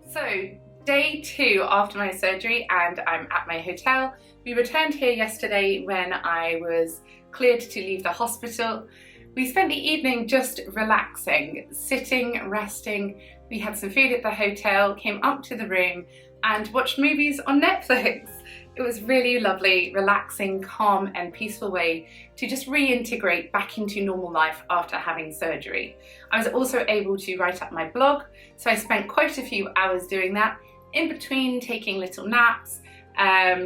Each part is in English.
So, day 2 after my surgery, and I'm at my hotel. We returned here yesterday when I was cleared to leave the hospital. We spent the evening just relaxing, sitting, resting. We had some food at the hotel, came up to the room and watched movies on Netflix. It was really lovely, relaxing, calm and peaceful way to just reintegrate back into normal life after having surgery. I was also able to write up my blog, so I spent quite a few hours doing that, in between taking little naps,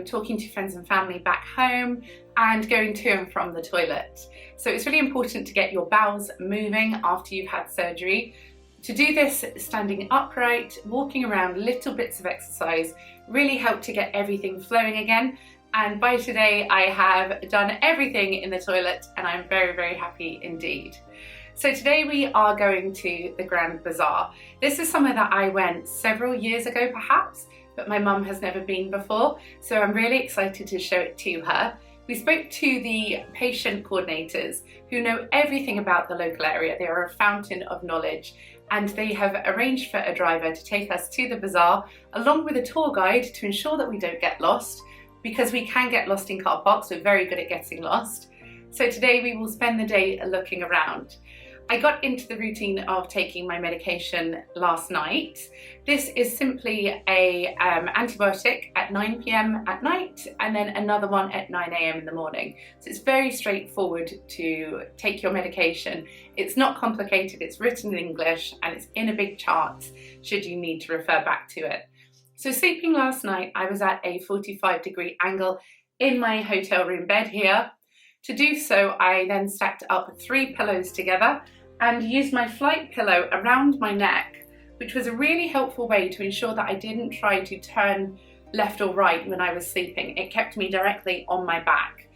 talking to friends and family back home and going to and from the toilet. So it's really important to get your bowels moving after you've had surgery. To do this standing upright, walking around, little bits of exercise really help to get everything flowing again. And by today I have done everything in the toilet and I'm very, very happy indeed. So today we are going to the Grand Bazaar. This is somewhere that I went several years ago perhaps, but my mum has never been before, so I'm really excited to show it to her. We spoke to the patient coordinators who know everything about the local area. They are a fountain of knowledge and they have arranged for a driver to take us to the bazaar along with a tour guide to ensure that we don't get lost, because we can get lost in car parks. We're very good at getting lost. So today we will spend the day looking around. I got into the routine of taking my medication last night. This is simply a antibiotic at 9 p.m. at night and then another one at 9 a.m. in the morning. So it's very straightforward to take your medication. It's not complicated, it's written in English and it's in a big chart should you need to refer back to it. So sleeping last night, I was at a 45-degree angle in my hotel room bed here. To do so, I then stacked up 3 pillows together and used my flight pillow around my neck, which was a really helpful way to ensure that I didn't try to turn left or right when I was sleeping. It kept me directly on my back.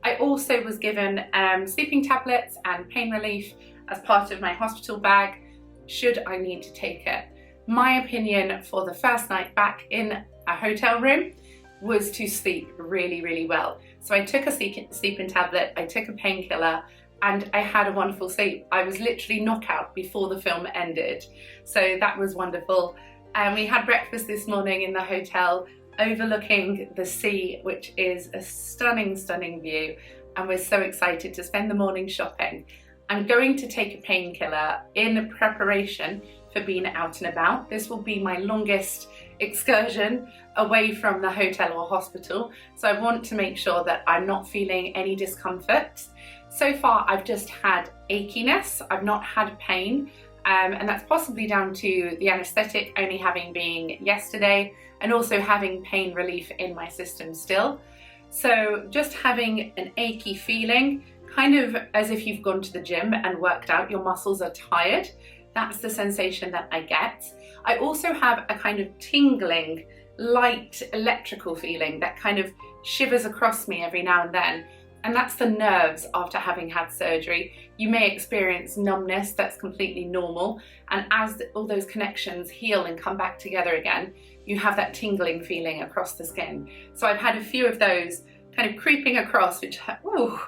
I also was given sleeping tablets and pain relief as part of my hospital bag, should I need to take it. My opinion for the first night back in a hotel room was to sleep really, really well. So I took a sleeping tablet, I took a painkiller, and I had a wonderful sleep. I was literally knockout before the film ended. So that was wonderful. And we had breakfast this morning in the hotel overlooking the sea, which is a stunning, stunning view. And we're so excited to spend the morning shopping. I'm going to take a painkiller in preparation for being out and about. This will be my longest excursion away from the hotel or hospital, so I want to make sure that I'm not feeling any discomfort. So far I've just had achiness, I've not had pain, and that's possibly down to the anaesthetic only having been yesterday and also having pain relief in my system still. So just having an achy feeling, kind of as if you've gone to the gym and worked out, your muscles are tired. That's the sensation that I get. I also have a kind of tingling, light electrical feeling that kind of shivers across me every now and then. And that's the nerves after having had surgery. You may experience numbness, that's completely normal. And as all those connections heal and come back together again, you have that tingling feeling across the skin. So I've had a few of those kind of creeping across, which, ooh,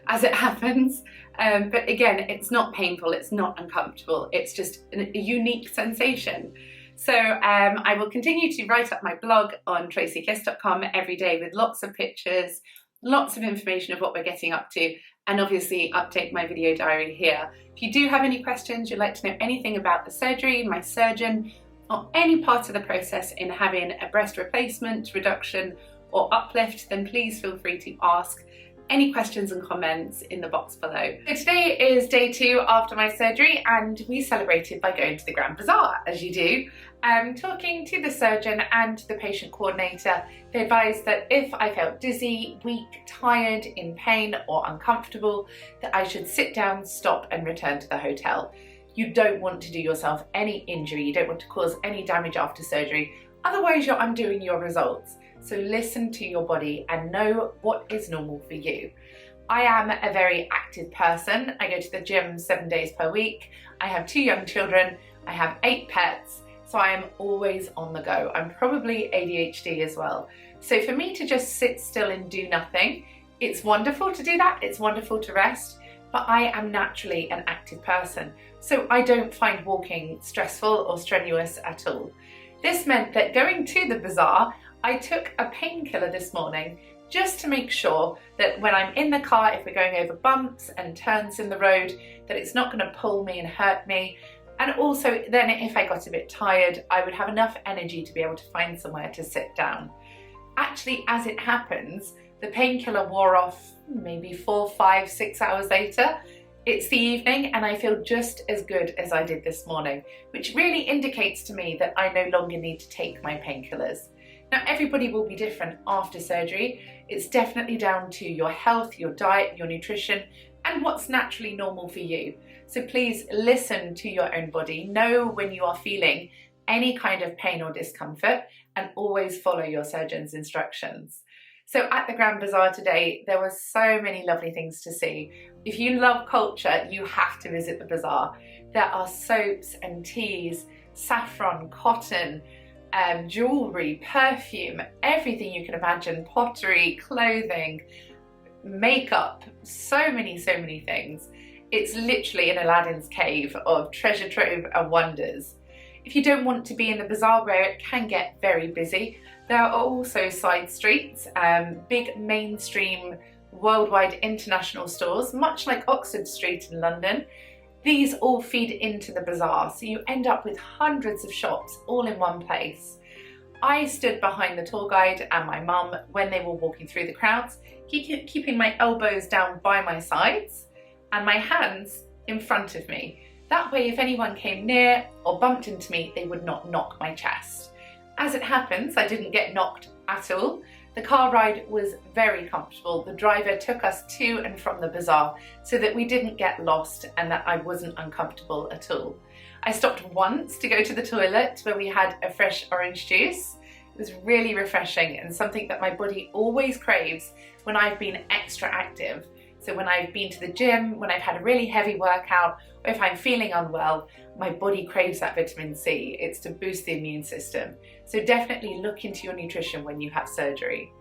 as it happens. But again, it's not painful, it's not uncomfortable, it's just a unique sensation. So I will continue to write up my blog on tracykiss.com every day with lots of pictures, lots of information of what we're getting up to, and obviously update my video diary here. If you do have any questions, you'd like to know anything about the surgery, my surgeon, or any part of the process in having a breast replacement, reduction, or uplift, then please feel free to ask any questions and comments in the box below. So today is day 2 after my surgery and we celebrated by going to the Grand Bazaar, as you do. Talking to the surgeon and the patient coordinator, they advised that if I felt dizzy, weak, tired, in pain or uncomfortable, that I should sit down, stop and return to the hotel. You don't want to do yourself any injury, you don't want to cause any damage after surgery, otherwise you're undoing your results. So listen to your body and know what is normal for you. I am a very active person. I go to the gym 7 days per week. I have 2 young children. I have 8 pets. So I am always on the go. I'm probably ADHD as well. So for me to just sit still and do nothing, it's wonderful to do that. It's wonderful to rest, but I am naturally an active person. So I don't find walking stressful or strenuous at all. This meant that going to the bazaar, I took a painkiller this morning just to make sure that when I'm in the car, if we're going over bumps and turns in the road, that it's not going to pull me and hurt me. And also then if I got a bit tired, I would have enough energy to be able to find somewhere to sit down. Actually, as it happens, the painkiller wore off maybe 4, 5, 6 hours later. It's the evening and I feel just as good as I did this morning, which really indicates to me that I no longer need to take my painkillers. Now, everybody will be different after surgery. It's definitely down to your health, your diet, your nutrition, and what's naturally normal for you. So please listen to your own body, know when you are feeling any kind of pain or discomfort, and always follow your surgeon's instructions. So at the Grand Bazaar today, there were so many lovely things to see. If you love culture, you have to visit the bazaar. There are soaps and teas, saffron, cotton, jewellery, perfume, everything you can imagine, pottery, clothing, makeup, so many things. It's literally an Aladdin's cave of treasure trove and wonders. If you don't want to be in the bazaar where it can get very busy, there are also side streets, big mainstream worldwide international stores, much like Oxford Street in London. These all feed into the bazaar, so you end up with hundreds of shops all in one place. I stood behind the tour guide and my mum when they were walking through the crowds, keeping my elbows down by my sides and my hands in front of me. That way, if anyone came near or bumped into me, they would not knock my chest. As it happens, I didn't get knocked at all. The car ride was very comfortable. The driver took us to and from the bazaar so that we didn't get lost and that I wasn't uncomfortable at all. I stopped once to go to the toilet where we had a fresh orange juice. It was really refreshing and something that my body always craves when I've been extra active. So when I've been to the gym, when I've had a really heavy workout, or if I'm feeling unwell, my body craves that vitamin C. It's to boost the immune system. So definitely look into your nutrition when you have surgery.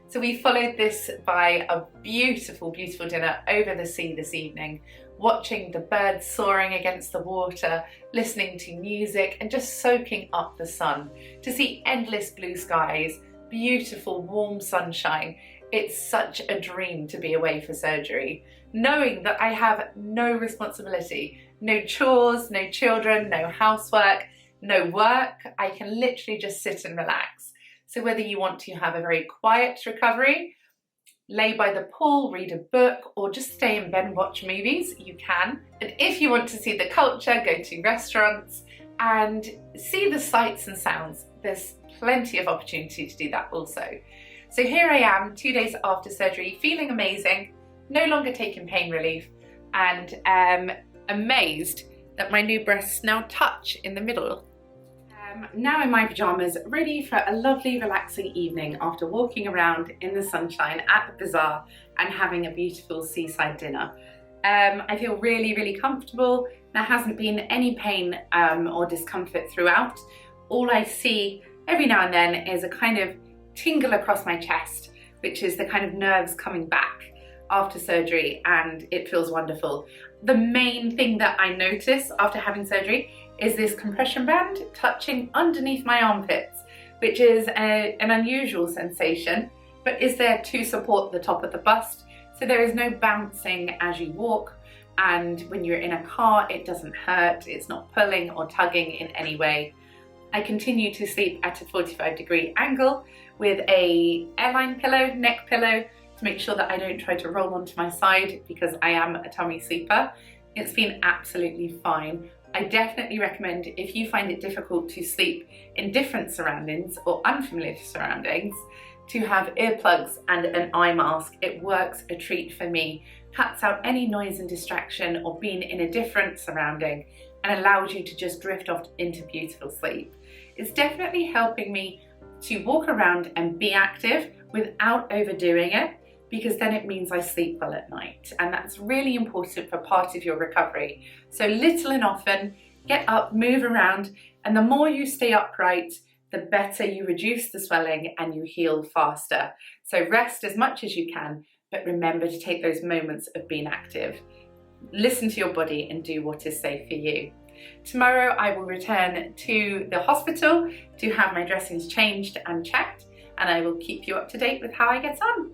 So we followed this by a beautiful dinner over the sea this evening, watching the birds soaring against the water, listening to music and just soaking up the sun, to see endless blue skies, beautiful warm sunshine. It's such a dream to be away for surgery, knowing that I have no responsibility, no chores, no children, no housework, no work. I can literally just sit and relax. So whether you want to have a very quiet recovery, lay by the pool, read a book, or just stay in bed and watch movies, you can. And if you want to see the culture, go to restaurants and see the sights and sounds. There's plenty of opportunity to do that also. So here I am, 2 days after surgery, feeling amazing, no longer taking pain relief, and amazed that my new breasts now touch in the middle. Now in my pyjamas, ready for a lovely relaxing evening after walking around in the sunshine at the bazaar and having a beautiful seaside dinner. I feel really comfortable. There hasn't been any pain or discomfort throughout. All I see every now and then is a kind of tingle across my chest, which is the kind of nerves coming back after surgery, and it feels wonderful. The main thing that I notice after having surgery is this compression band touching underneath my armpits, which is an unusual sensation, but is there to support the top of the bust. So there is no bouncing as you walk, and when you're in a car, it doesn't hurt. It's not pulling or tugging in any way. I continue to sleep at a 45-degree angle with a airline pillow, neck pillow, to make sure that I don't try to roll onto my side because I am a tummy sleeper. It's been absolutely fine. I definitely recommend, if you find it difficult to sleep in different surroundings or unfamiliar surroundings, to have earplugs and an eye mask. It works a treat for me, cuts out any noise and distraction or being in a different surrounding, and allows you to just drift off into beautiful sleep. It's definitely helping me to walk around and be active without overdoing it, because then it means I sleep well at night, and that's really important for part of your recovery. So little and often, get up, move around, and the more you stay upright, the better you reduce the swelling and you heal faster. So rest as much as you can, but remember to take those moments of being active. Listen to your body and do what is safe for you. Tomorrow I will return to the hospital to have my dressings changed and checked, and I will keep you up to date with how I get on.